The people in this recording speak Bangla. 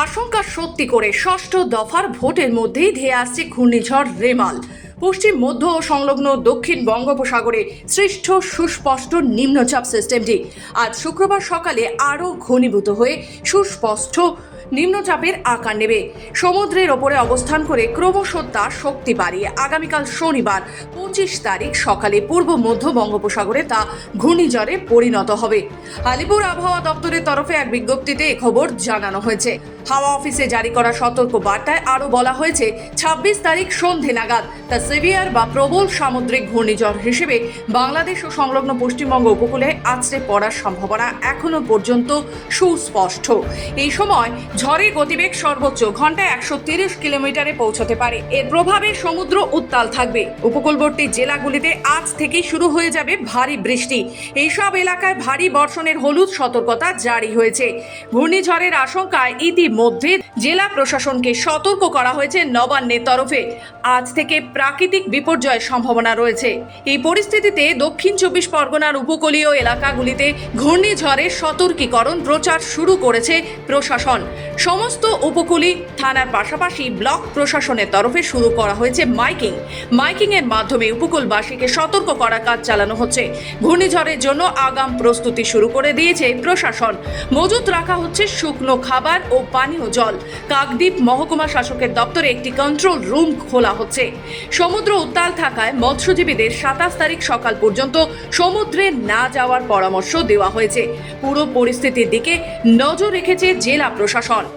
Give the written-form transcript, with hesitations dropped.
আশঙ্কা সত্যি করে ষষ্ঠ দফার ভোটের মধ্যেই ধেয়ে আসছে ঘূর্ণিঝড় রেমাল। পশ্চিম মধ্য ও সংলগ্ন দক্ষিণ বঙ্গোপসাগরে সৃষ্ট সুস্পষ্ট নিম্নচাপ সিস্টেমটি আজ শুক্রবার সকালে আরও ঘনীভূত হয়ে সুস্পষ্ট নিম্নচাপের আকার নেবে। সমুদ্রের ওপরে অবস্থান করে ক্রমশ তা শক্তি বাড়িয়ে আগামীকাল শনিবার 25 তারিখ সকালে পূর্ব মধ্য বঙ্গোপসাগরে তা ঘূর্ণিঝড়ে পরিণত হবে। আলিপুর আবহাওয়া দপ্তরের তরফে এক বিজ্ঞপ্তিতে এ খবর জানানো হয়েছে। হাওয়া অফিসে জারি করা সতর্ক বার্তায় আরও বলা হয়েছে 26 তারিখ সন্ধে নাগাদ তা সিভিয়ার বা প্রবল সামুদ্রিক ঘূর্ণিঝড় হিসেবে বাংলাদেশ ও সংলগ্ন পশ্চিমবঙ্গ উপকূলে আছড়ে পড়ার সম্ভাবনা এখনো পর্যন্ত সুস্পষ্ট। এই সময় ঝড়ের গতিবেগ সর্বোচ্চ ঘন্টায় 130 কিলোমিটারে পৌঁছতে পারে। এর প্রভাবে সমুদ্র উত্তাল থাকবে। উপকূলবর্তী জেলাগুলিতে আজ থেকেই শুরু হয়ে যাবে ভারী বৃষ্টি। এইসব এলাকায় ভারী বর্ষণের হলুদ সতর্কতা জারি হয়েছে। ঘূর্ণিঝড়ের আশঙ্কায় ইতিমধ্যে জেলা প্রশাসনকে সতর্ক করা হয়েছে নবান্নের তরফে। আজ থেকে প্রাকৃতিক বিপর্যয়ের সম্ভাবনা রয়েছে। এই পরিস্থিতিতে দক্ষিণ 24 পরগনার উপকূলীয় এলাকাগুলিতে ঘূর্ণিঝড়ের সতর্কীকরণ প্রচার শুরু করেছে প্রশাসন। সমস্ত উপকূলী থানার পাশাপাশি ব্লক প্রশাসনের তরফে শুরু করা হয়েছে মাইকিং এর মাধ্যমে উপকূলবাসীকে সতর্ক করার কাজ চালানো হচ্ছে। ঘূর্ণিঝড়ের জন্য আগাম প্রস্তুতি শুরু করে দিয়েছে প্রশাসন। মজুত রাখা হচ্ছে শুকনো খাবার ও পানীয় জল। কাকদ্বীপ মহকুমা শাসকের দপ্তরে একটি কন্ট্রোল রুম খোলা হচ্ছে। সমুদ্র উত্তাল থাকায় মৎস্যজীবীদের 27 তারিখ সকাল পর্যন্ত সমুদ্রে না যাওয়ার পরামর্শ দেওয়া হয়েছে। পুরো পরিস্থিতির দিকে নজর রেখেছে জেলা প্রশাসন।